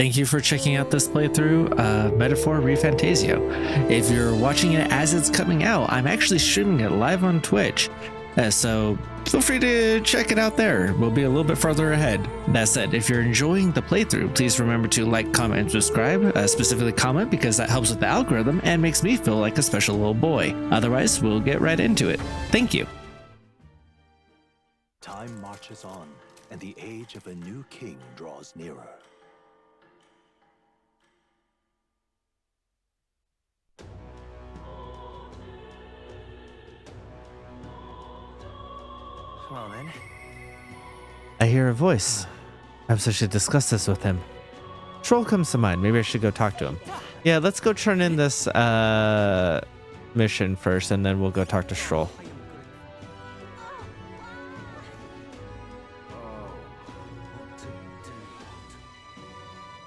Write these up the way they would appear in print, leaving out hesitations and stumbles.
thank you for checking out this playthrough of Metaphor ReFantazio. If you're watching it as it's coming out, I'm actually streaming it live on Twitch, so feel free to check it out there. We'll be a little bit further ahead. That said, if you're enjoying the playthrough, please remember to like, comment, and subscribe. Specifically comment, because that helps with the algorithm and makes me feel like a special little boy. Otherwise, we'll get right into it. Thank you. Time marches on, and the age of a new king draws nearer. Well then. I hear a voice. Perhaps I should discuss this with him. Troll comes to mind. Maybe I should go talk to him. Yeah, let's go turn in this mission first, and then we'll go talk to Stroll.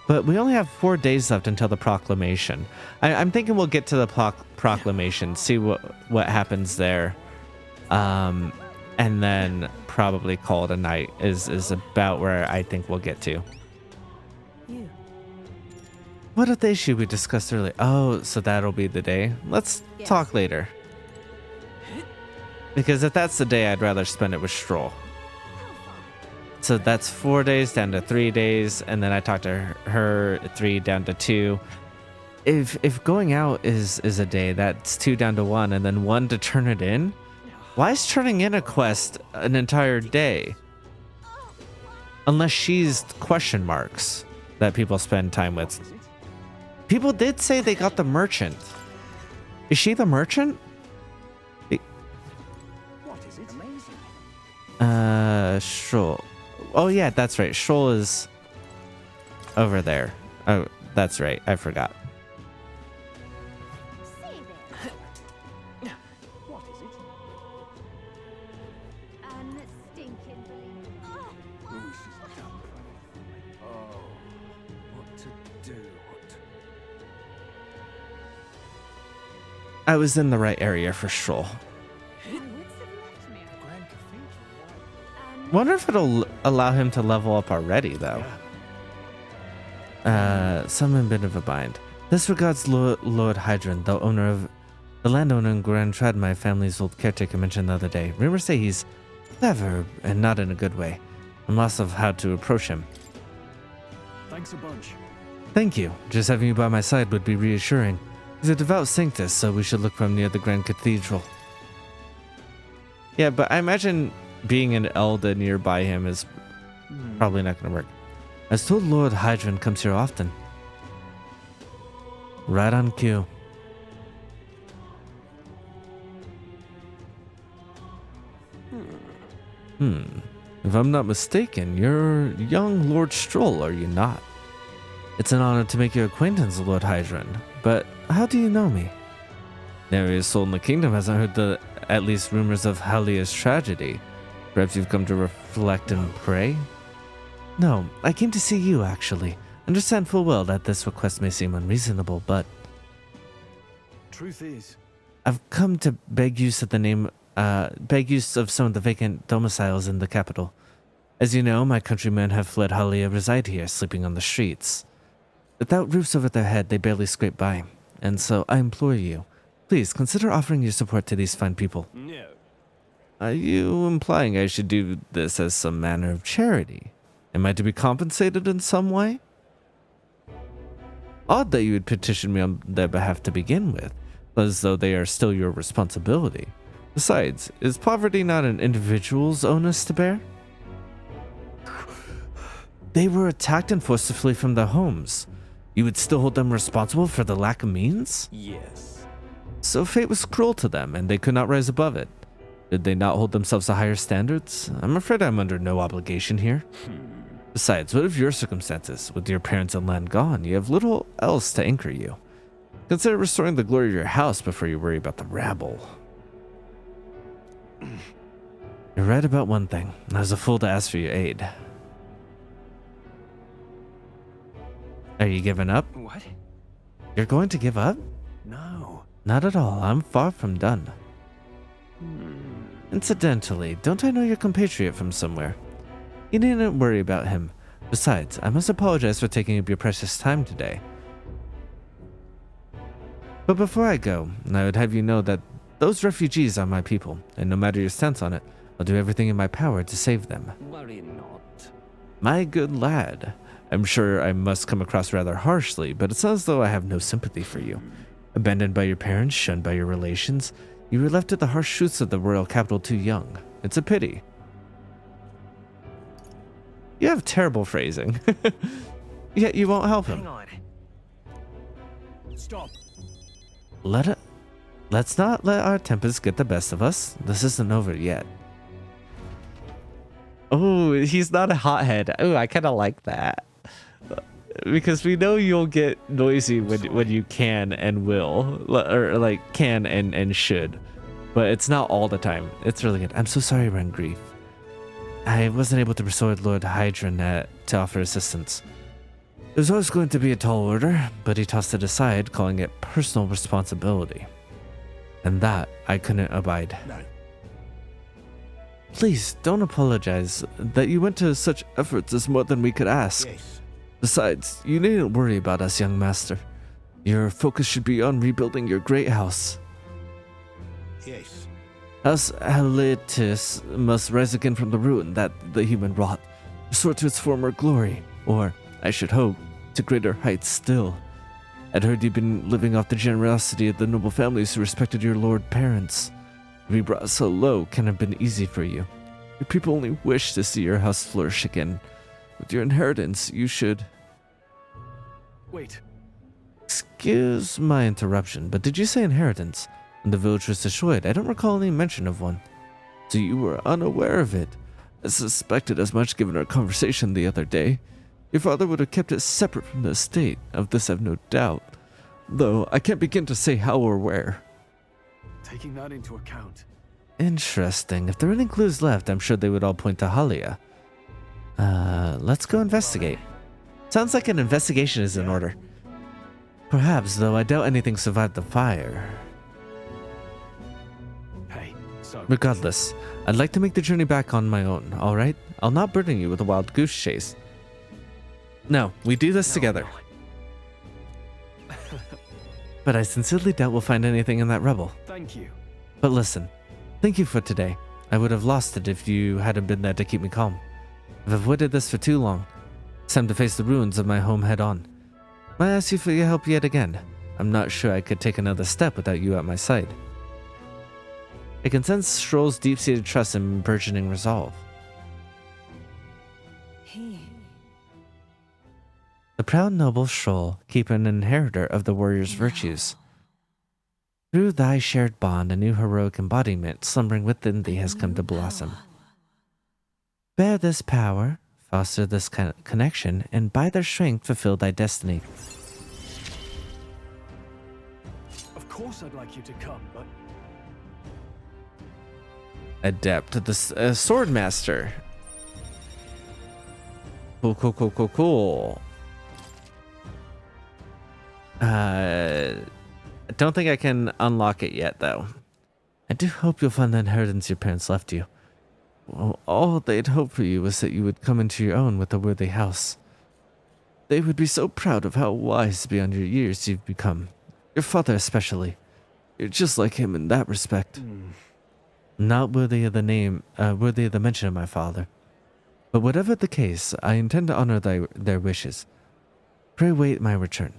But we only have 4 days left until the proclamation. I'm thinking we'll get to the proclamation, see what happens there, and then probably call it a night. Is about where I think we'll get to. What are the issue we discussed earlier? Oh, so that'll be the day. Let's talk later. Because if that's the day, I'd rather spend it with Stroll. So that's 4 days down to 3 days, and then I talked to her 3 down to 2. If going out is a day, that's 2 down to 1, and then 1 to turn it in. Why is turning in a quest an entire day? Unless she's question marks that people spend time with. People did say they got the merchant. Is she the merchant? Stroll. Oh yeah, that's right. Stroll is over there. Oh, that's right. I forgot. I was in the right area for Stroll. Wonder if it'll allow him to level up already, though. Some in a bit of a bind. This regards Lord Hydron, the landowner in Grand Trad my family's old caretaker mentioned the other day. Rumors say he's clever and not in a good way. I'm lost of how to approach him. Thanks a bunch. Thank you. Just having you by my side would be reassuring. He's a devout sanctus, so we should look for him near the Grand Cathedral. Yeah, but I imagine being an Elda nearby him is probably not going to work. I was told Lord Hydron comes here often. Right on cue. If I'm not mistaken, you're young Lord Stroll, are you not? It's an honor to make your acquaintance, Lord Hydron. But how do you know me? Nary a soul in the kingdom hasn't heard at least rumors of Halia's tragedy. Perhaps you've come to reflect and pray? No, I came to see you, actually. Understand full well that this request may seem unreasonable, but... Truth is, I've come to beg use of some of the vacant domiciles in the capital. As you know, my countrymen have fled Halia, reside here, sleeping on the streets. Without roofs over their head, they barely scrape by. And so I implore you, please consider offering your support to these fine people. no. Are you implying I should do this as some manner of charity? Am I to be compensated in some way? Odd that you would petition me on their behalf to begin with, as though they are still your responsibility. Besides, is poverty not an individual's onus to bear? They were attacked and forced to flee from their homes. You would still hold them responsible for the lack of means? Yes. So fate was cruel to them, and they could not rise above it. Did they not hold themselves to higher standards? I'm afraid I'm under no obligation here. Besides, what of your circumstances? With your parents and land gone, you have little else to anchor you. Consider restoring the glory of your house before you worry about the rabble. You're right about one thing. I was a fool to ask for your aid. Are you giving up? What? You're going to give up? No. Not at all. I'm far from done. Incidentally, don't I know your compatriot from somewhere? You needn't worry about him. Besides, I must apologize for taking up your precious time today. But before I go, I would have you know that those refugees are my people, and no matter your stance on it, I'll do everything in my power to save them. Worry not. My good lad, I'm sure I must come across rather harshly, but it's not as though I have no sympathy for you. Abandoned by your parents, shunned by your relations, you were left to the harsh truths of the royal capital too young. It's a pity. You have terrible phrasing. Yet you won't help him. Hang on. Stop. Let's not let our tempers get the best of us. This isn't over yet. Oh, he's not a hothead. Oh, I kind of like that. Because we know you'll get noisy when you can and will. Or like can and should. But it's not all the time. It's really good. I'm so sorry, Rengrief. I wasn't able to persuade Lord Hydron to offer assistance. It was always going to be a tall order, but he tossed it aside, calling it personal responsibility. And that I couldn't abide. No. Please, don't apologize. That you went to such efforts is more than we could ask. Yes. Besides, you needn't worry about us, young master. Your focus should be on rebuilding your great house. Yes. House Halitus must rise again from the ruin that the human wrought, restore to its former glory, or, I should hope, to greater heights still. I'd heard you'd been living off the generosity of the noble families who respected your lord parents. To be brought so low can't have been easy for you. Your people only wish to see your house flourish again. With your inheritance, you should... Wait. Excuse my interruption, but did you say inheritance? When the village was destroyed, I don't recall any mention of one. So you were unaware of it. I suspected as much given our conversation the other day. Your father would have kept it separate from the estate, of this I've no doubt. Though I can't begin to say how or where. Taking that into account. Interesting. If there are any clues left, I'm sure they would all point to Halia. Let's go investigate. Sounds like an investigation is in order. Perhaps, though I doubt anything survived the fire. Hey, so... Regardless, I'd like to make the journey back on my own, alright? I'll not burden you with a wild goose chase. No, we do this together. But I sincerely doubt we'll find anything in that rubble. Thank you. But listen, thank you for today. I would have lost it if you hadn't been there to keep me calm. I've avoided this for too long. It's time to face the ruins of my home head on. May I ask you for your help yet again? I'm not sure I could take another step without you at my side. I can sense Stroll's deep-seated trust and burgeoning resolve. The proud noble Stroll, keeper and inheritor of the warrior's virtues. Through thy shared bond, a new heroic embodiment slumbering within thee has come to blossom. Bear this power, foster this connection, and by their strength fulfill thy destiny. Of course I'd like you to come, but... Adept, the sword master. Cool. I don't think I can unlock it yet, though. I do hope you'll find the inheritance your parents left you. Well, all they'd hoped for you was that you would come into your own with a worthy house. They would be so proud of how wise beyond your years you've become. Your father especially. You're just like him in that respect. Not worthy of the name, worthy of the mention of my father. But whatever the case, I intend to honor their wishes. Pray wait my return.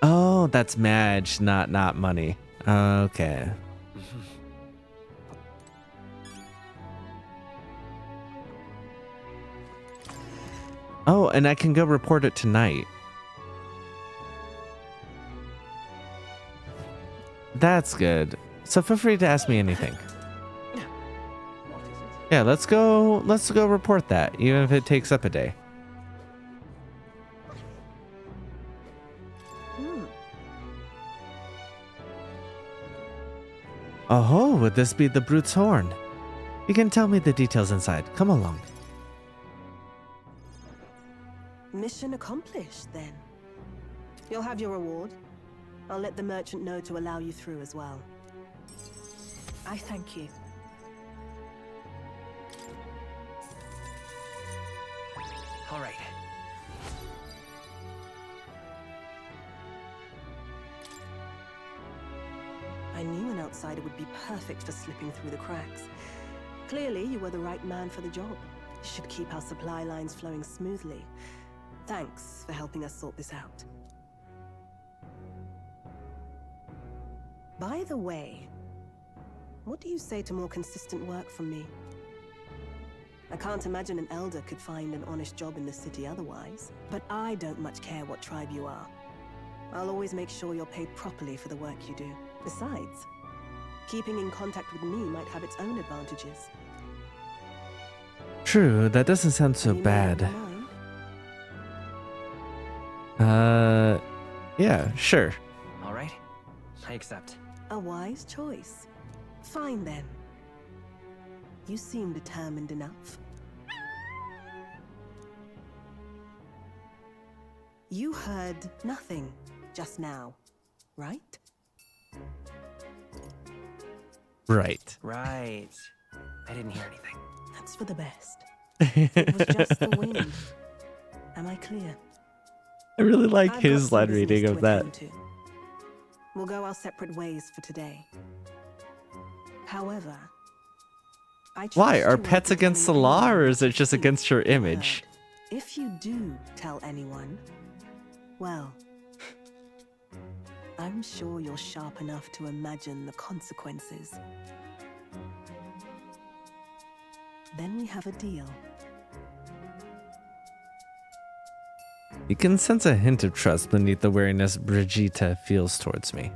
Oh, that's Madge, not money. Okay. Oh, and I can go report it tonight. That's good. So feel free to ask me anything. Yeah, let's go report that, even if it takes up a day. Oh, would this be the brute's horn? You can tell me the details inside. Come along. Mission accomplished, then. You'll have your reward. I'll let the merchant know to allow you through as well. I thank you. All right. I knew an outsider would be perfect for slipping through the cracks. Clearly, you were the right man for the job. Should keep our supply lines flowing smoothly. Thanks for helping us sort this out. By the way, what do you say to more consistent work from me? I can't imagine an elder could find an honest job in the city otherwise. But I don't much care what tribe you are. I'll always make sure you're paid properly for the work you do. Besides, keeping in contact with me might have its own advantages. True, that doesn't sound so You may have bad. your mind. Yeah, sure. All right. I accept. A wise choice. Fine then. You seem determined enough. You heard nothing just now, right? Right. Right. I didn't hear anything. That's for the best. It was just the wind. Am I clear? I really like I've his got some line business reading to of that. attend to. We'll go our separate ways for today. However, Why? Are trust you pets won't be against the telling law, anyone or what is it you just see against your or image? heard. If you do tell anyone, well, I'm sure you're sharp enough to imagine the consequences. Then we have a deal. You can sense a hint of trust beneath the wariness Brigitte feels towards me.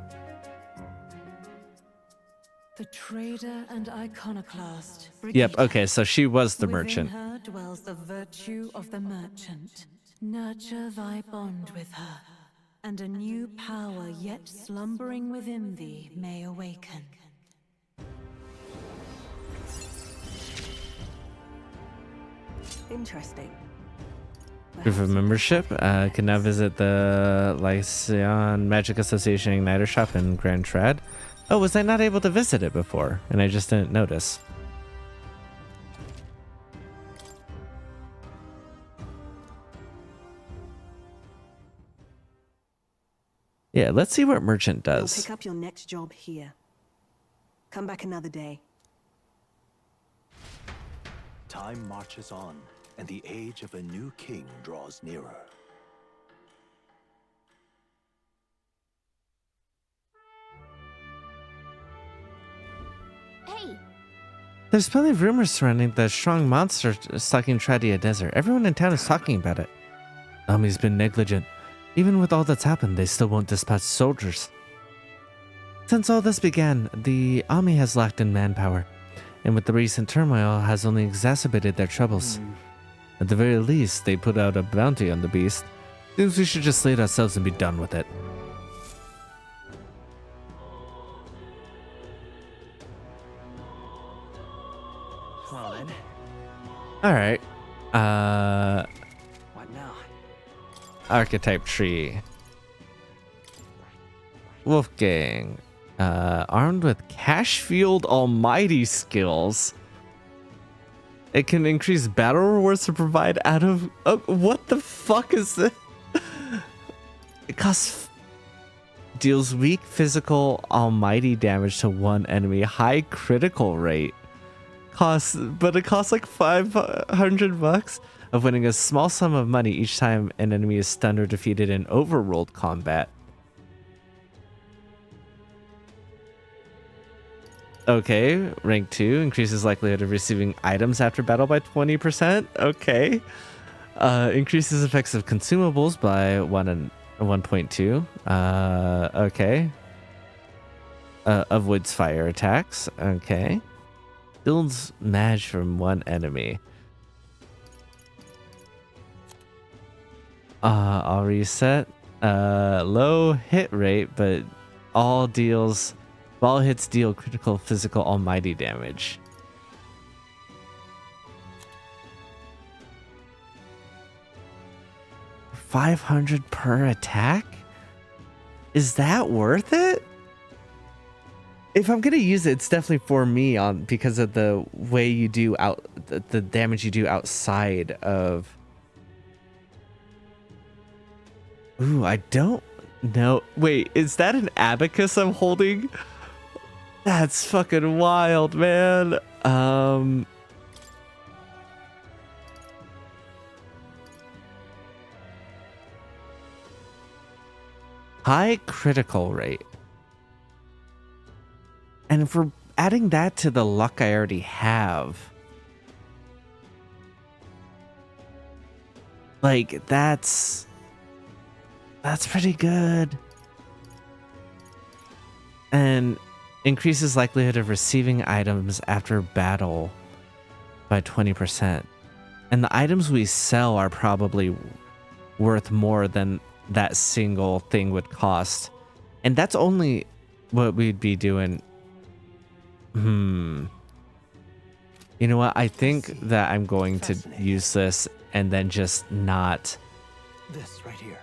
The trader and iconoclast. Yep, Brigitte. okay, so she was the merchant. Within her dwells the virtue of the merchant. Nurture thy bond with her, and a new power yet slumbering within thee may awaken. Interesting. Proof of membership. Can now visit the Lycian Magic Association Igniter shop in Grand Trad. Oh, was I not able to visit it before? And I just didn't notice. Yeah, let's see what merchant You'll does. pick up your next job here. Come back another day. Time marches on, and the age of a new king draws nearer. Hey, There's plenty of rumors surrounding the strong monster stalking Tradia Desert. Everyone in town is talking about it. Ami's been negligent. Even with all that's happened, they still won't dispatch soldiers. Since all this began, the Ami has lacked in manpower, and with the recent turmoil has only exacerbated their troubles. At the very least, they put out a bounty on the beast. Seems we should just slay it ourselves and be done with it. Well then, Alright. what now? Archetype tree. Wolfgang. Armed with cash-fueled almighty skills. It can increase battle rewards to provide out of... what the fuck is this? It costs... Deals weak physical almighty damage to one enemy. High critical rate. But it costs like $500 of winning a small sum of money each time an enemy is stunned or defeated in overworld combat. Okay, rank 2 increases likelihood of receiving items after battle by 20%. Okay. Increases effects of consumables by 1.2. Okay. Avoids fire attacks. Okay. Builds mage from one enemy. I'll reset. Low hit rate, but all hits deal critical physical almighty damage. $500 per attack? Is that worth it? If I'm gonna use it, it's definitely for me on because of the way you do the damage you do outside of. Ooh, I don't know. Wait, is that an abacus I'm holding? That's fucking wild, man. High critical rate. And if we're adding that to the luck I already have, like that's pretty good. And increases likelihood of receiving items after battle by 20%. And the items we sell are probably worth more than that single thing would cost. And that's only what we'd be doing. You know what? I think that I'm going to use this and then just not. This right here.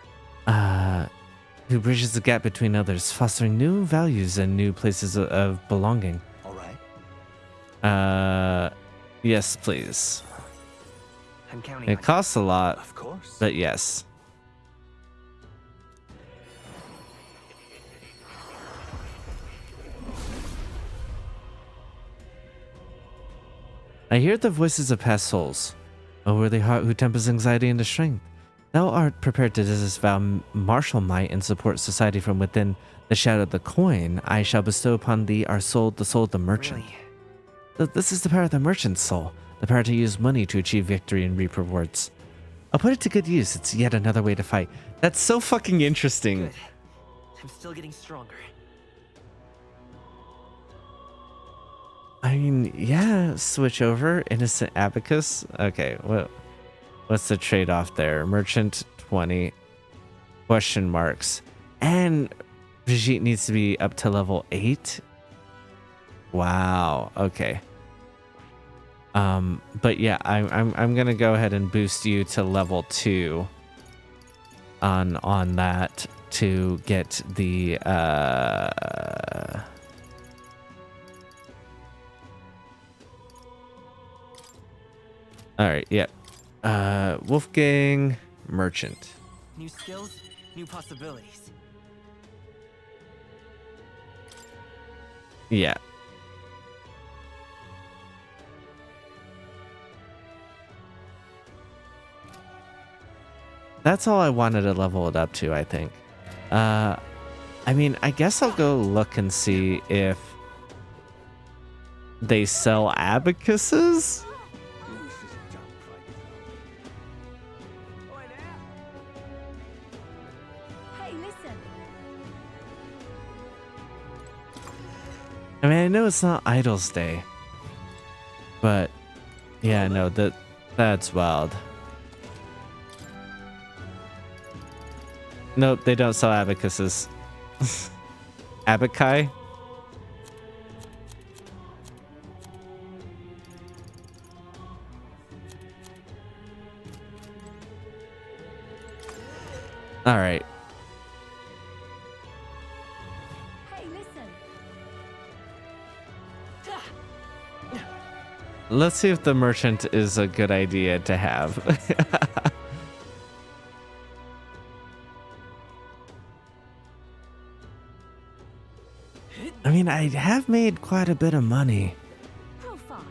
Who bridges the gap between others, fostering new values and new places of belonging. All right. Yes, please. I'm counting It on costs a lot, Of course. but yes. I hear the voices of past souls. O worthy heart who tempers anxiety into strength. Thou art prepared to disavow martial might and support society from within the shadow of the coin. I shall bestow upon thee our soul, the soul of the merchant. Really? This is the power of the merchant's soul, the power to use money to achieve victory and reap rewards. I'll put it to good use. It's yet another way to fight. That's so fucking interesting. Good. I'm still getting stronger. I mean, yeah, switch over. Innocent abacus. Okay, what's the trade-off there? Merchant 20. Question marks. And Brigitte needs to be up to level 8. Wow. Okay. But yeah, I'm gonna go ahead and boost you to level 2 on that to get the all right, yep. Wolfgang merchant. New skills, new possibilities. Yeah. That's all I wanted to level it up to, I think. I mean, I guess I'll go look and see if they sell abacuses. Hey, listen. I mean, I know it's not Idol's Day, but yeah, no, that's wild. Nope, they don't sell abacuses. Abaci? All right. Hey, listen. Let's see if the merchant is a good idea to have. I mean, I have made quite a bit of money. How far?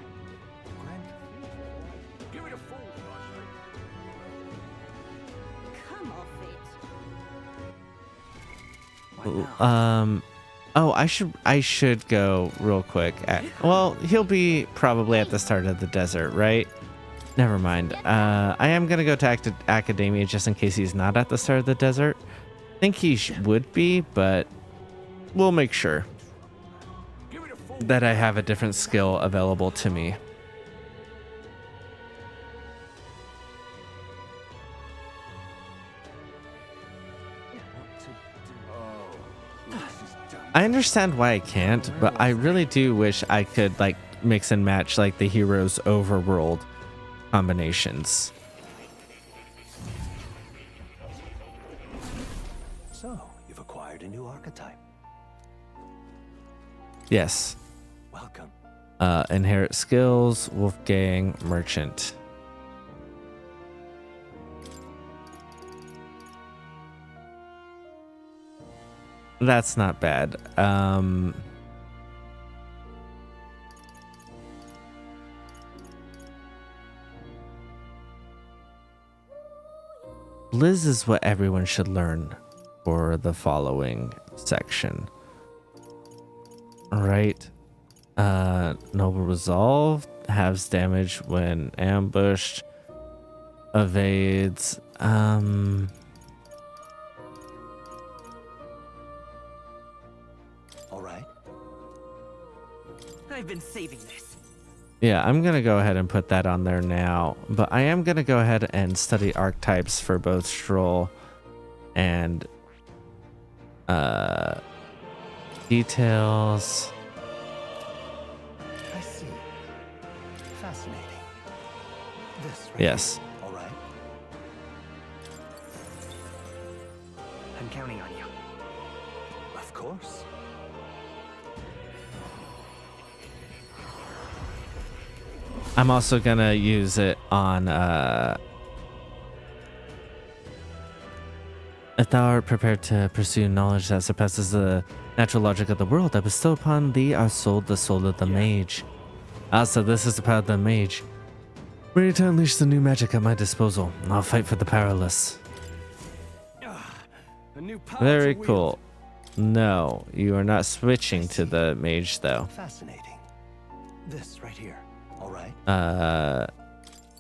Give it a fool, Come off it. What now? Oh, I should go real quick. Well, he'll be probably at the start of the desert, right? Never mind. I am gonna go to Academia just in case he's not at the start of the desert. I think he would be, but we'll make sure that I have a different skill available to me. I understand why I can't, but I really do wish I could like mix and match like the heroes' overworld combinations. So, you've acquired a new archetype. Yes. Welcome. Inherit skills, Wolfgang, merchant. That's not bad. Liz is what everyone should learn for the following section. Alright. Noble Resolve halves damage when ambushed. Evades. All right. I've been saving this. Yeah, I'm going to go ahead and put that on there now. But I am going to go ahead and study archetypes for both Stroll and details. I see. Fascinating. This right Yes. here. All right. I'm counting on you. Of course. I'm also going to use it on if thou art prepared to pursue knowledge that surpasses the natural logic of the world, I bestow upon thee our soul, the soul of the mage. Also, this is the power of the mage. Ready to unleash the new magic at my disposal. I'll fight for the powerless. A new power Very to wield. cool. No, you are not switching to the mage though. Fascinating. This right here. All right.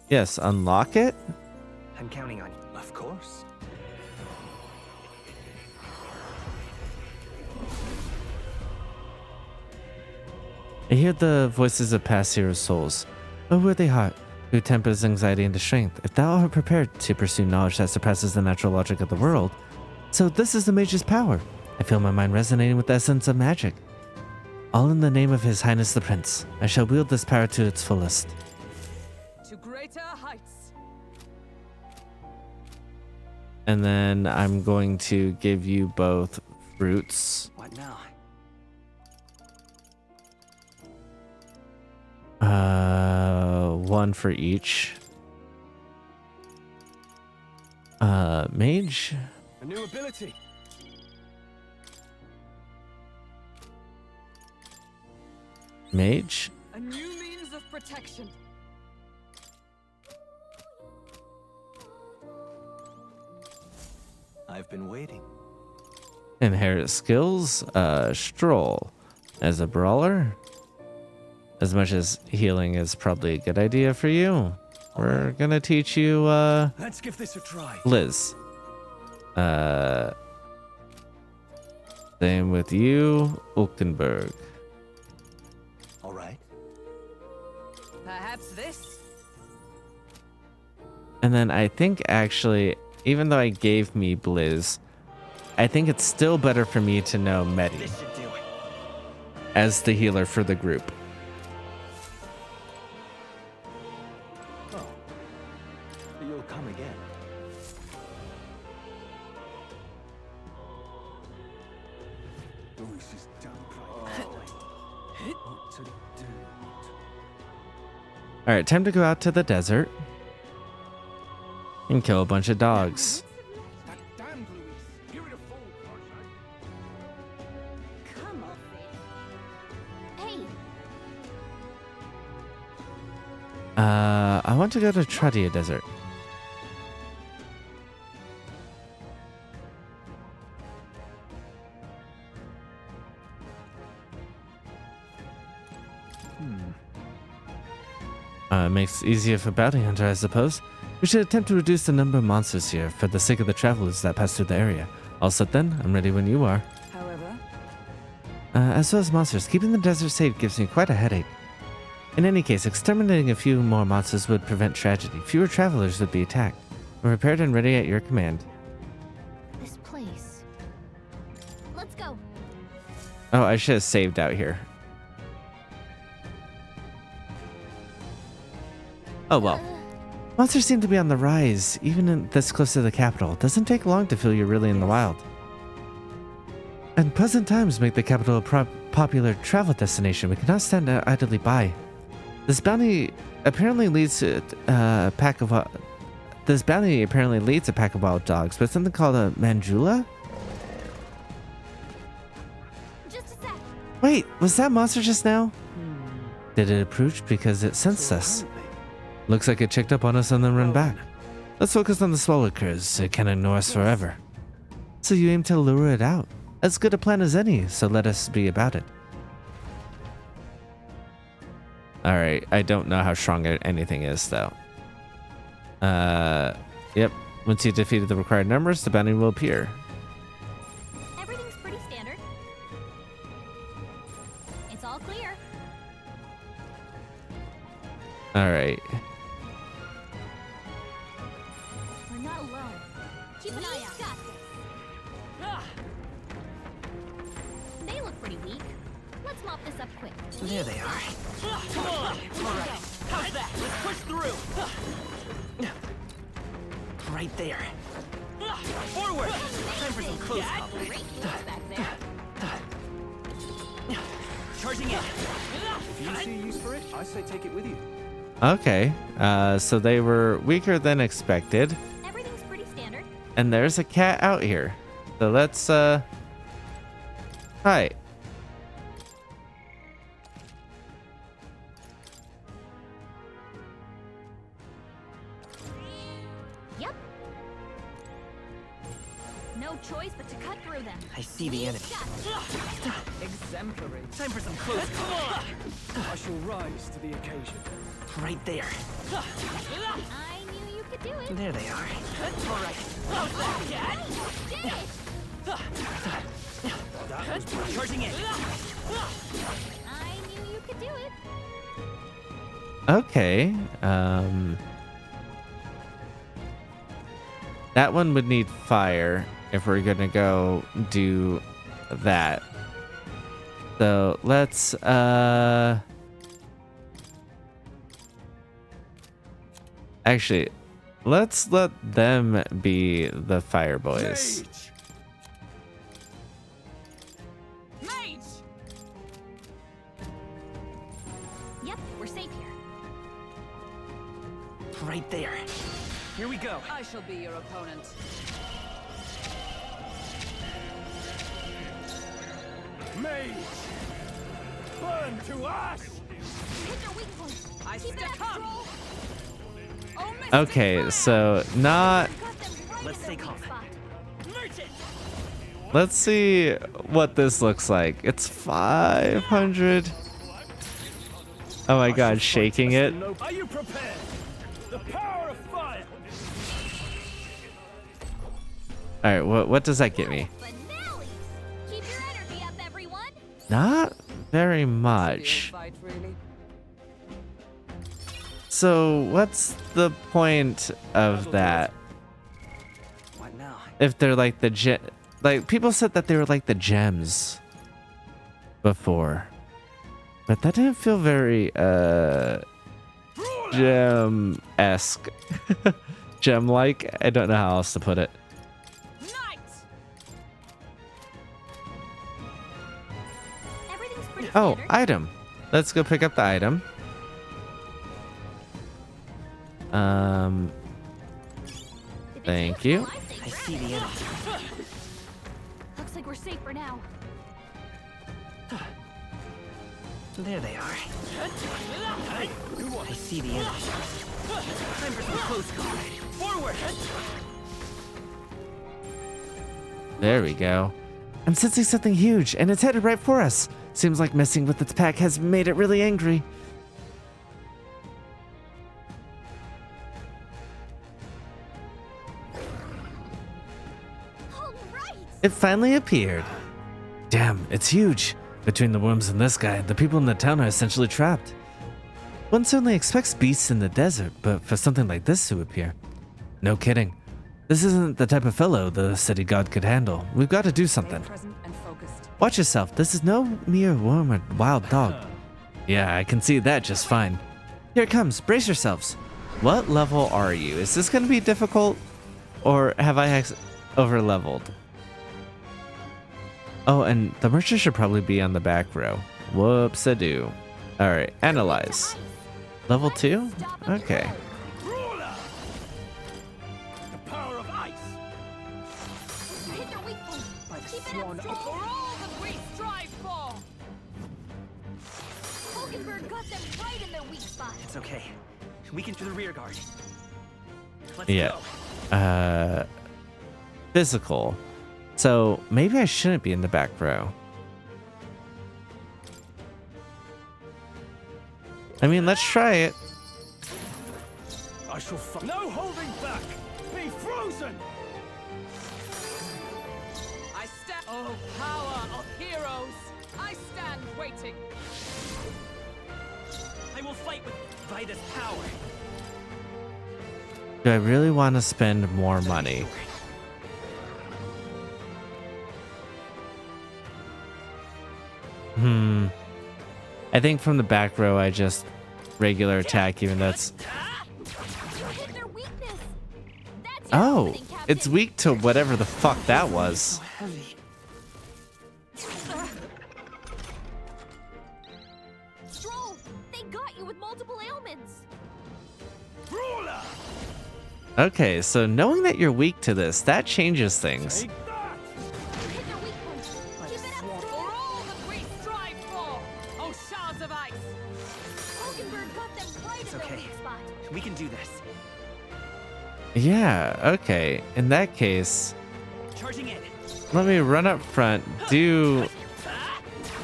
Yes, unlock it. I'm counting on you. Of course. I hear the voices of past hero souls. O worthy heart, who tempers anxiety into strength, if thou art prepared to pursue knowledge that surpasses the natural logic of the world, so this is the mage's power. I feel my mind resonating with the essence of magic. All in the name of His Highness the Prince, I shall wield this power to its fullest. To greater heights. And then I'm going to give you both fruits. What now? One for each. Mage? A new ability. Mage? A new means of protection. I've been waiting. Inherit skills? Stroll. As a brawler? As much as healing is probably a good idea for you, we're gonna teach you, Let's give this a try. Liz. Same with you, Ulkenberg. All right. Perhaps this? And then I think actually, even though I gave me Blizz, I think it's still better for me to know Medi This should do it. as the healer for the group. Oh. You'll come again. This is done right. What to do? All right, time to go out to the desert and kill a bunch of dogs. That damned Louise. You're in a fool, Come off it. Hey, I want to go to Trudia Desert. Makes it easier for bounty hunter, I suppose. We should attempt to reduce the number of monsters here for the sake of the travelers that pass through the area. All set then, I'm ready when you are. However, As well as monsters, keeping the desert safe gives me quite a headache. In any case, exterminating a few more monsters would prevent tragedy. Fewer travelers would be attacked. I'm prepared and ready at your command. this place. Let's go. Oh, I should have saved out here. Oh well. Monsters seem to be on the rise, even this close to the capital. It doesn't take long to feel you're really in the wild. And pleasant times make the capital a popular travel destination. We cannot stand idly by. This bounty apparently leads to a pack of wild dogs, but something called a Manjula? Just a sec. Wait, was that monster just now? Did it approach because it sensed us? Looks like it checked up on us and then ran back. Let's focus on the swallow curs. It can ignore us forever. So you aim to lure it out. As good a plan as any, so let us be about it. Alright, I don't know how strong anything is, though. Yep. Once you defeated the required numbers, the bounty will appear. Everything's pretty standard. It's all clear. Alright. We're not alone. Keep an eye out. Got this. They look pretty weak. Let's mop this up quick. There they are. Come on! Alright, how's that? Let's push through! Right there. Forward! Time for some close up. Great moves back there. Charging in. If you see use for it, I say take it with you. Okay. So they were weaker than expected. Everything's pretty standard. And there's a cat out here. So let's, Hi. Yep. No choice but to cut through them. I see the enemy. Exemplary. Time for some close up. Come on! I shall rise to the occasion. Right there. I knew you could do it. There they are. Alright. How's that, cat? Did it! Charging in. I knew you could do it. Okay. That one would need fire if we're gonna go do that. So let's actually let's let them be the fire boys. Mage! Yep, we're safe here. Right there. Here we go. I shall be your opponent. Mage! Burn to ash! Hit their weak point. Keep it step up, up. troll. Okay, so not Got them right Let's in stay their weak calm. spot. Merchant! let's see what this looks like. It's 500. Oh my god, shaking it. Are you prepared? The power of fire! Alright, what does that get me? Finale! Keep your energy up, everyone. Not very much. Fight, really? So what's the point of that? What now? If they're like the like people said that they were like the gems before. But that didn't feel very gem-esque. Gem-like. I don't know how else to put it. Everything's pretty Oh, standard. item. Let's go pick up the item. If it's Thank useful, you. I say I grab see it. the enemy. Looks like we're safe for now. There they are. I see the enemy. Time for some close combat. Forward! There we go. I'm sensing something huge, and it's headed right for us. Seems like messing with its pack has made it really angry. All right. It finally appeared. Damn, it's huge. Between the worms and this guy, the people in the town are essentially trapped. One certainly expects beasts in the desert, but for something like this to appear. No kidding. This isn't the type of fellow the city god could handle. We've got to do something. Present and focused. Watch yourself. This is no mere worm or wild dog. Yeah, I can see that just fine. Here it comes. Brace yourselves. What level are you? Is this going to be difficult? Or have I over-leveled? Oh, and the merchant should probably be on the back row. Whoops-a-doo. All right, analyze. Level 2? Okay. Ruler! The power of ice! Hit their weak point. By the Keep it swan up, of Stroll. all that we strive for. Hulkenberg got them right in their weak spot. It's okay. We can do the rear guard. Let's Yeah. go. Physical. So maybe I shouldn't be in the back row. I mean, let's try it. I shall no holding back! Be frozen! I stand. Oh, power of heroes! I stand waiting. I will fight with Vida's power. Do I really want to spend more money? I think from the back row, I just regular attack, even though it's... Hit their weakness. That's your Oh, opening, Captain. it's weak to whatever the fuck that was. Heavy. Stroll, they got you with multiple ailments. Ruler! Okay, so knowing that you're weak to this, that changes things. Take that! Hit their weak point. Keep it up, For Stroll. all that we strive for. Oh, shards of ice. Hulkenberg got them right It's in their okay. weak spot. We can do this. Yeah, okay. In that case, Charging in. let me run up front, do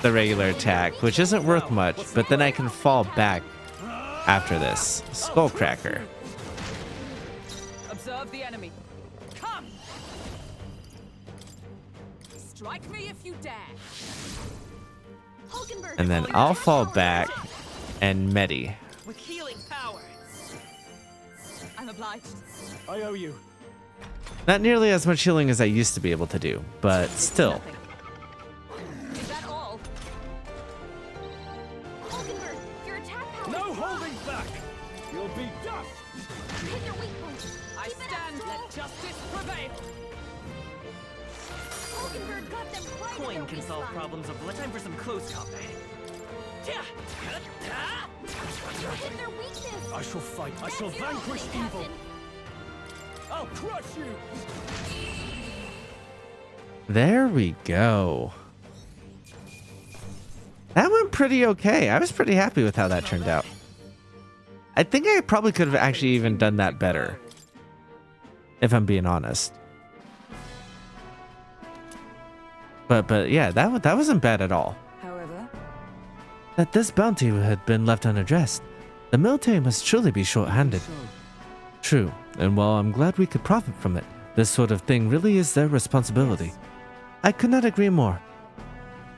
the regular attack, which isn't worth much, but then I can fall back after this. Skullcracker. Observe the enemy. Come. Strike me if you dare. Hulkenberg. And then I'll fall back and Medi. With healing power. I'm obliged. I owe you. Not nearly as much healing as I used to be able to do, but still. Is that all? Hulkenberg, your attack power. No is strong. holding back! You'll be dust! Hit their weak point. I Keep it up, stand. Stroll. Let justice prevail. Hulkenberg got them right in their Coin can weak solve spot. problems of time for some close combat. Hit their weakness. I shall fight. I That's shall your vanquish opening, evil. Captain. I'll crush you! There we go. That went pretty okay. I was pretty happy with how that turned out. I think I probably could have actually even done that better, if I'm being honest. But yeah, that wasn't bad at all. However, That this bounty had been left unaddressed. The military must truly be short-handed. True, and while I'm glad we could profit from it, this sort of thing really is their responsibility. I could not agree more.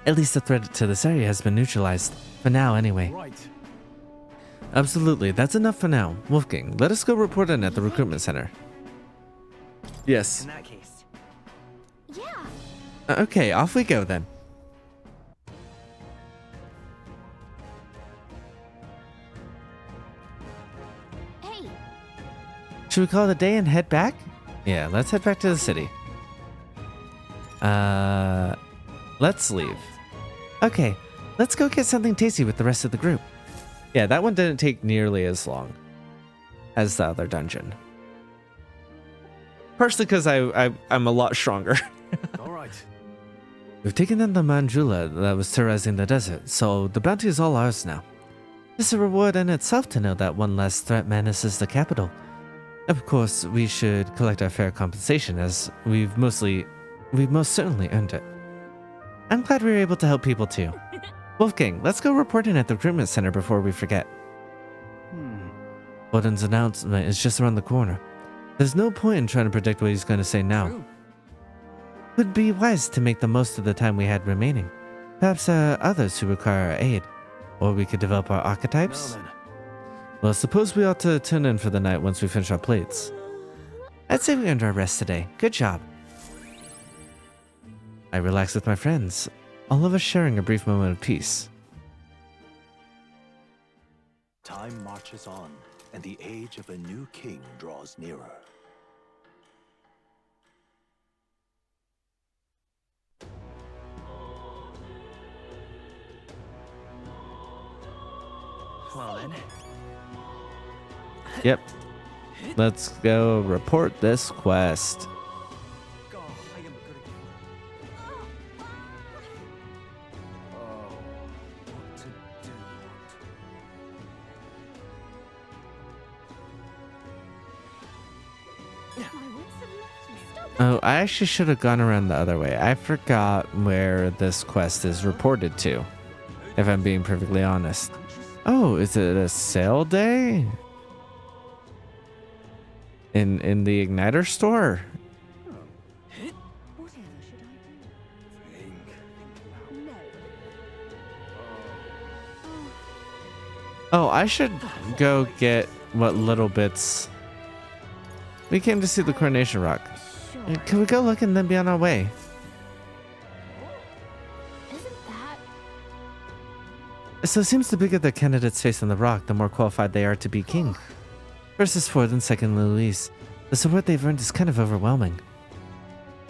At least the threat to this area has been neutralized, for now anyway. Right. Absolutely, that's enough for now. Wolfgang, let us go report in at the recruitment center. Yes. In that case. Yeah. Okay, off we go then. Hey, Should we call it a day and head back? Yeah, let's head back to the city. Let's leave. Okay, let's go get something tasty with the rest of the group. Yeah, that one didn't take nearly as long as the other dungeon. Partially because I'm a lot stronger. All right. We've taken in the Manjula that was terrorizing the desert, so the bounty is all ours now. It's a reward in itself to know that one less threat menaces the capital. Of course, we should collect our fair compensation, as we've most certainly earned it. I'm glad we were able to help people too. Wolfgang, let's go report in at the recruitment center before we forget. Odin's announcement is just around the corner. There's no point in trying to predict what he's going to say now. True. Would be wise to make the most of the time we had remaining. Perhaps there are others who require our aid. Or we could develop our archetypes. Now then. Well, suppose we ought to turn in for the night once we finish our plates. I'd say we earned our rest today. Good job. I relax with my friends, all of us sharing a brief moment of peace. Time marches on, and the age of a new king draws nearer. Well then. Yep. Let's go report this quest. Go. I am good again. Oh, what to do? My wits have left me. Stop Oh, I actually should have gone around the other way. I forgot where this quest is reported to, if I'm being perfectly honest. Oh, is it a sale day? In the Igniter store? Whatever should I do? No. Oh, I should go get what little bits. We came to see the Coronation Rock. Sure. Can we go look and then be on our way? Isn't that So it seems the bigger the candidates face on the rock, the more qualified they are to be king. First is Ford and second Louise. The support they've earned is kind of overwhelming.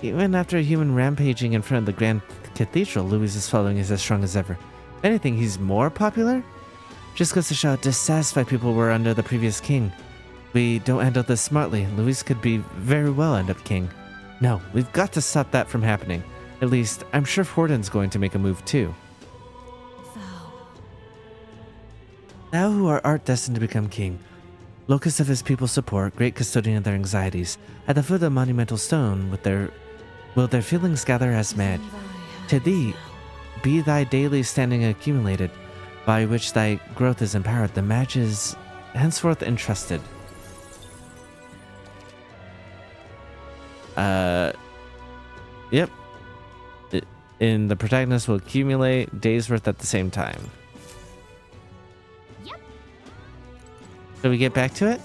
Even after a human rampaging in front of the Grand Cathedral, Louise's following is as strong as ever. If anything, he's more popular? Just goes to show how dissatisfied people were under the previous king. We don't handle this smartly, Louise could be very well end up king. No, we've got to stop that from happening. At least, I'm sure Forden's going to make a move too. Thou who art destined to become king, locus of his people's support, great custodian of their anxieties, at the foot of the monumental stone will their feelings gather as mad. To thee be thy daily standing accumulated, by which thy growth is empowered. The match is henceforth entrusted. Yep. In the protagonist will accumulate days worth at the same time. Yep. Shall we get back to it?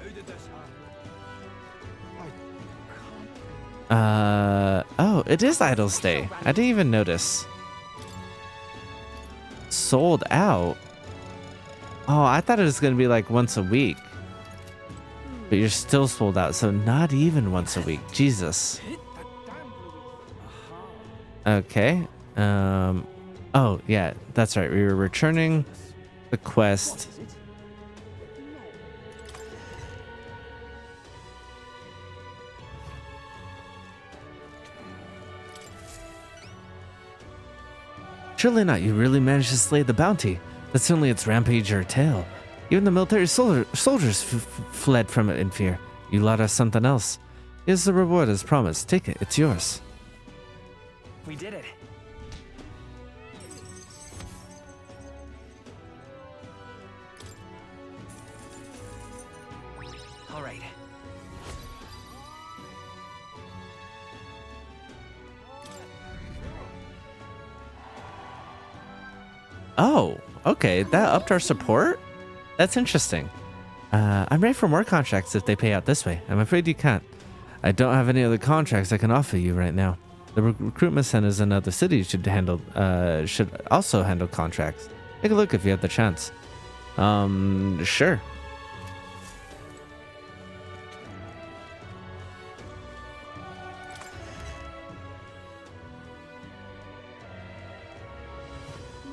Who did this happen? Oh, it is Idol's Day. I didn't even notice. Sold out? Oh, I thought it was going to be like once a week. But you're still sold out, so not even once a week. Jesus. Okay. Oh, yeah, that's right. We were returning the quest. Is it? Surely not. You really managed to slay the bounty. That's certainly its rampage or tale. Even the military soldiers fled from it in fear. You lot us something else. Here's the reward as promised. Take it. It's yours. We did it. All right. Oh, okay. That upped our support? That's interesting. I'm ready for more contracts if they pay out this way. I'm afraid you can't. I don't have any other contracts I can offer you right now. The recruitment centers in other cities should also handle contracts. Take a look if you have the chance. Sure.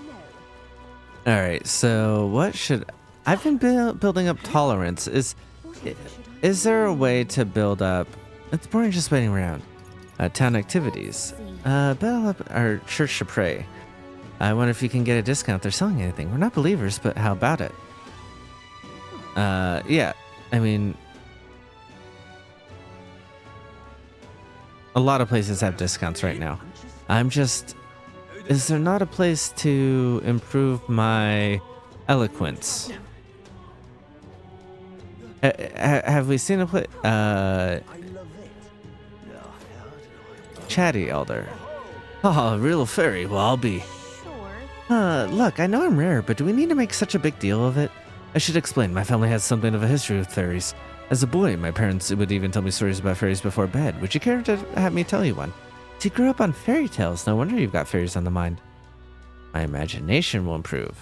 No. All right. So what should I've been building up tolerance? Is there a way to build up? It's boring just waiting around. Town activities. Build up our church to pray. I wonder if you can get a discount if they're selling anything. We're not believers, but how about it? Yeah. I mean, a lot of places have discounts right now. I'm just. Is there not a place to improve my eloquence? Have we seen a place? I love it. Chatty Elder. Oh, real fairy. Well, I'll be. Sure. Look, I know I'm rare, but do we need to make such a big deal of it? I should explain. My family has something of a history with fairies. As a boy, my parents would even tell me stories about fairies before bed. Would you care to have me tell you one? You grew up on fairy tales. No wonder you've got fairies on the mind. My imagination will improve.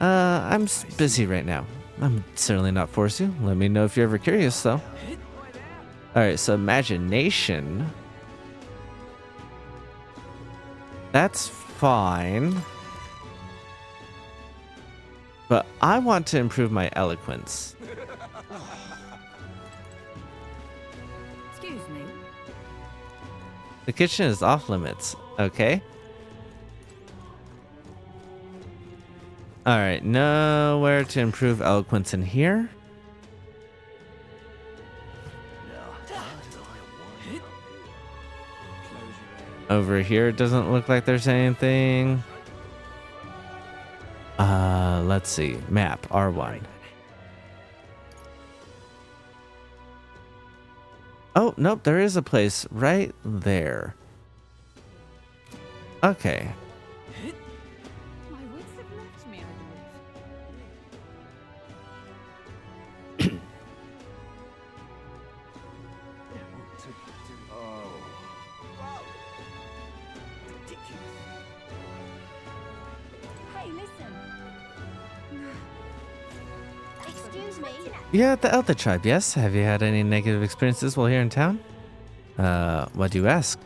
I'm busy right now. I'm certainly not force you. Let me know if you're ever curious, though. Alright, so imagination. That's fine. But I want to improve my eloquence. Excuse me. The kitchen is off limits. Okay. Alright, nowhere to improve eloquence in here. Over here, it doesn't look like there's anything. Let's see. Map, R1. Oh, nope, there is a place right there. Okay. My wits have left me, I believe. Hey, listen. Excuse me. Yeah, the Elder tribe, yes? Have you had any negative experiences while here in town? Why do you ask?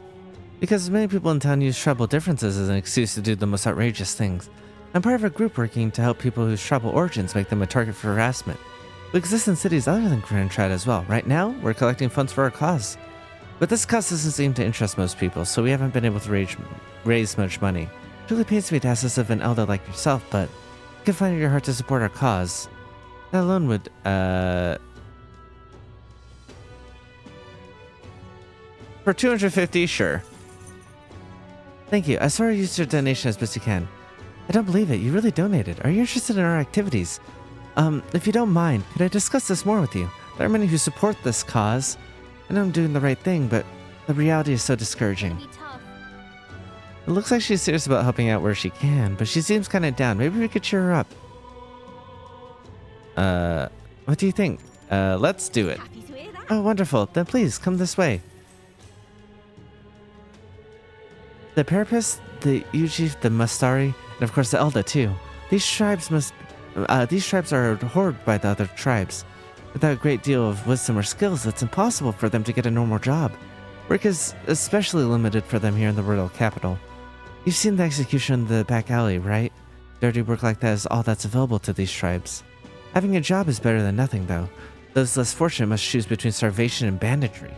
Because many people in town use tribal differences as an excuse to do the most outrageous things. I'm part of a group working to help people whose tribal origins make them a target for harassment. We exist in cities other than Grand Trad as well. Right now, we're collecting funds for our cause. But this cause doesn't seem to interest most people, so we haven't been able to raise much money. It really pains me to ask this of an elder like yourself, but you can find it in your heart to support our cause. That alone would, For 250, sure. Thank you. I swear you used your donation as best you can. I don't believe it. You really donated. Are you interested in our activities? If you don't mind, could I discuss this more with you? There are many who support this cause. I know I'm doing the right thing, but the reality is so discouraging. Be tough. It looks like she's serious about helping out where she can, but she seems kind of down. Maybe we could cheer her up. What do you think? Let's do it. Happy to hear that. Oh, wonderful. Then please, come this way. The Parapus, the Ujif, the Mustari, and of course the Elda too. These tribes are hoarded by the other tribes. Without a great deal of wisdom or skills, it's impossible for them to get a normal job. Work is especially limited for them here in the royal capital. You've seen the execution in the back alley, right? Dirty work like that is all that's available to these tribes. Having a job is better than nothing, though. Those less fortunate must choose between starvation and banditry.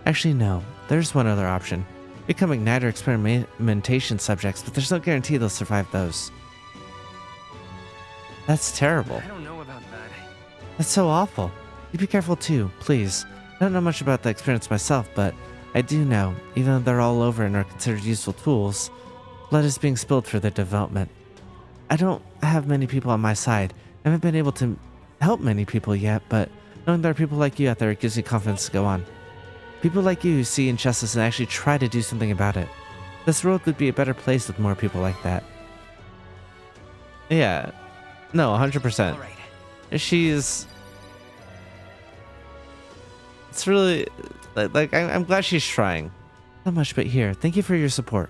Actually, no. There's one other option. Become igniter experimentation subjects, but there's no guarantee they'll survive those. That's terrible. I don't know about that. That's so awful. You be careful too, please. I don't know much about the experience myself, but I do know, even though they're all over and are considered useful tools, blood is being spilled for their development. I don't have many people on my side. I haven't been able to help many people yet, but knowing there are people like you out there, it gives me confidence to go on. People like you who see injustice and actually try to do something about it. This world would be a better place with more people like that. Yeah. No, 100%. All right. She's... It's really... I'm glad she's trying. Not much, but here. Thank you for your support.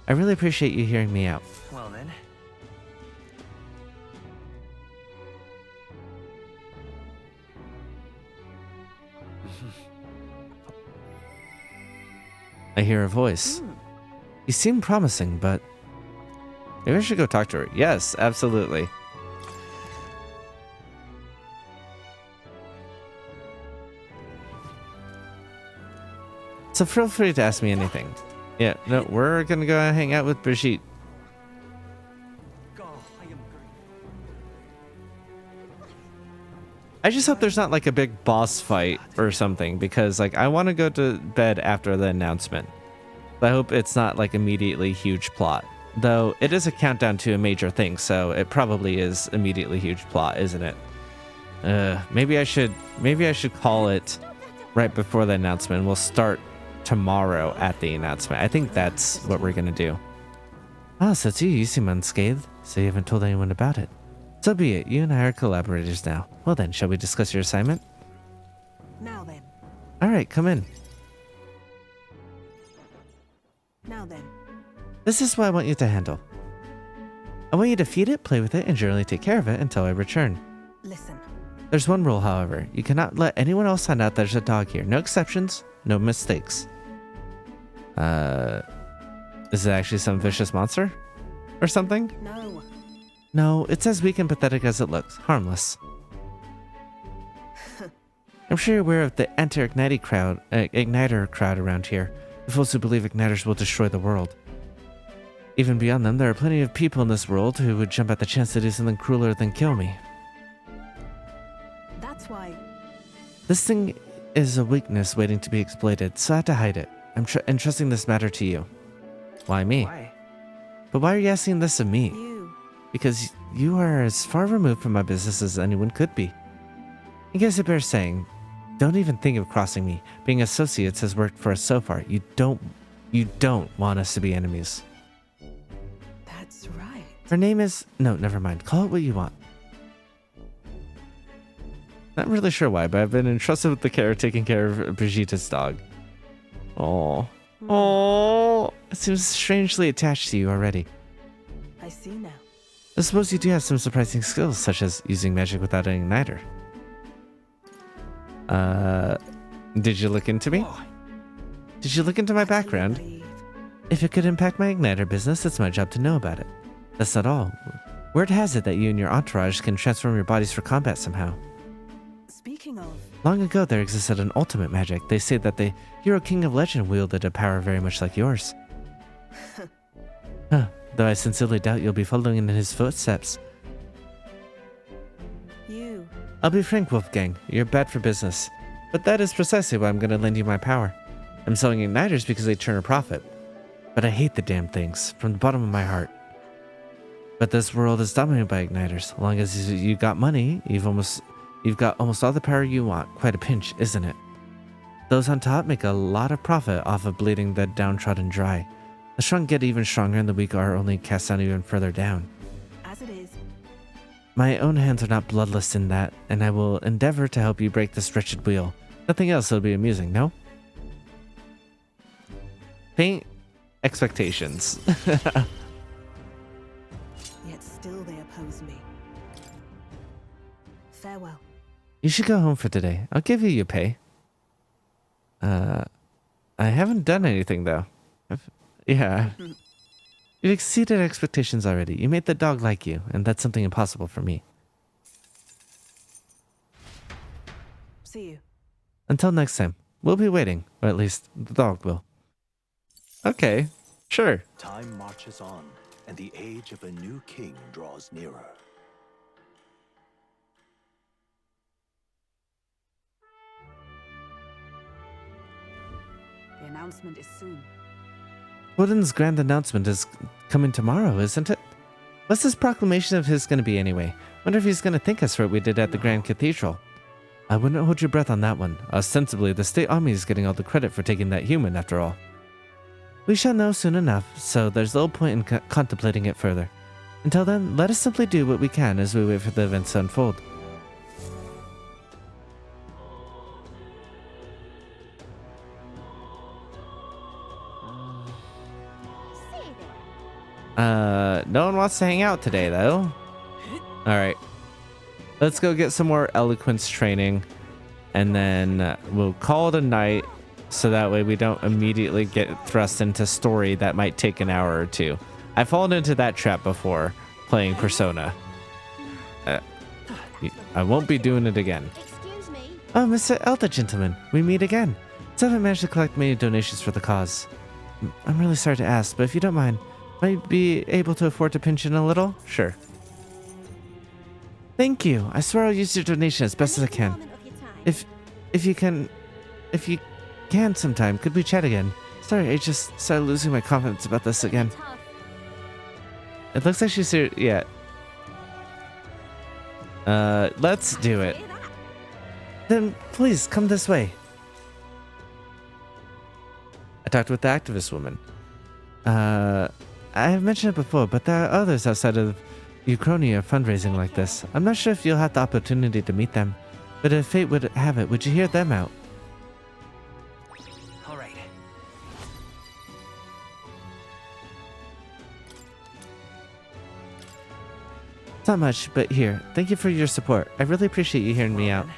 I really appreciate you hearing me out. Well then. I hear a voice. You seem promising, but... Maybe I should go talk to her. Yes, absolutely. So feel free to ask me anything. Yeah, no, we're gonna go hang out with Brigitte. Go. I am great. I just hope there's not like a big boss fight or something, because like I want to go to bed after the announcement. But I hope it's not like immediately huge plot. Though it is a countdown to a major thing, so it probably is immediately huge plot, isn't it? Maybe I should call it right before the announcement. We'll start tomorrow at the announcement. I think that's what we're gonna do. Ah, so it's you. You seem unscathed, so you haven't told anyone about it. So be it. You and I are collaborators now. Well then, shall we discuss your assignment? Now then. Alright, come in. Now then. This is what I want you to handle. I want you to feed it, play with it, and generally take care of it until I return. Listen. There's one rule, however. You cannot let anyone else find out there's a dog here. No exceptions, no mistakes. Is it actually some vicious monster? Or something? No. No, it's as weak and pathetic as it looks. Harmless. I'm sure you're aware of the anti-igniter crowd around here. The fools who believe igniters will destroy the world. Even beyond them, there are plenty of people in this world who would jump at the chance to do something crueler than kill me. That's why. This thing is a weakness waiting to be exploited, so I had to hide it. I'm entrusting this matter to you. Why me? Why? But why are you asking this of me? You. Because you are as far removed from my business as anyone could be. I guess it bears saying, don't even think of crossing me. Being associates has worked for us so far. You don't want us to be enemies. That's right. Her name is... No, never mind. Call it what you want. Not really sure why, but I've been entrusted with the care of taking care of Brigitta's dog. Oh, it seems strangely attached to you already. I see now. I suppose you do have some surprising skills, such as using magic without an igniter. Did you look into me? Oh, Did you look into my background? Naive. If it could impact my igniter business, it's my job to know about it. That's not all. Word has it that you and your entourage can transform your bodies for combat somehow. Speaking of, Long ago, there existed an ultimate magic. They say that the hero king of legend wielded a power very much like yours. Though I sincerely doubt you'll be following in his footsteps. you. I'll be frank, Wolfgang. You're bad for business. But that is precisely why I'm going to lend you my power. I'm selling igniters because they turn a profit. But I hate the damn things, from the bottom of my heart. But this world is dominated by igniters. As long as you got money, you've got almost all the power you want. Quite a pinch, isn't it? Those on top make a lot of profit off of bleeding the downtrodden dry. The strong get even stronger and the weak are only cast down even further down. As it is. My own hands are not bloodless in that, and I will endeavor to help you break this wretched wheel. Nothing else will be amusing, no? Paint expectations. Yet still they oppose me. Farewell. You should go home for today. I'll give you your pay. I haven't done anything though. Yeah. You've exceeded expectations already. You made the dog like you, and that's something impossible for me. See you. Until next time, we'll be waiting, or at least the dog will. Okay, sure. Time marches on, and the age of a new king draws nearer. The announcement is soon. Woden's grand announcement is coming tomorrow, isn't it? What's this proclamation of his going to be anyway? Wonder if he's going to thank us for what we did at the Grand Cathedral. I wouldn't hold your breath on that one. Ostensibly, the state army is getting all the credit for taking that human, after all. We shall know soon enough, so there's little point in contemplating it further. Until then, let us simply do what we can as we wait for the events to unfold. Say there. No one wants to hang out today, though. Alright. Let's go get some more eloquence training, and then we'll call it a night, so that way we don't immediately get thrust into story that might take an hour or two. I've fallen into that trap before, playing Persona. I won't be doing it again. Excuse me. Oh, Mr. Elder Gentleman, we meet again. Still haven't managed to collect many donations for the cause. I'm really sorry to ask, but if you don't mind, might you be able to afford to pinch in a little? Sure. Thank you. I swear I'll use your donation as best as I can. Moment of your time. If you can sometime, could we chat again? Sorry, I just started losing my confidence about this again. Tough. It looks like she's serious. Yeah. Let's do it. Hear that? Then please come this way. I talked with the activist woman. I have mentioned it before, but there are others outside of Uchronia fundraising like this. I'm not sure if you'll have the opportunity to meet them, but if fate would have it, would you hear them out? all right. Not much, but here. Thank you for your support. I really appreciate you hearing me Well out. then.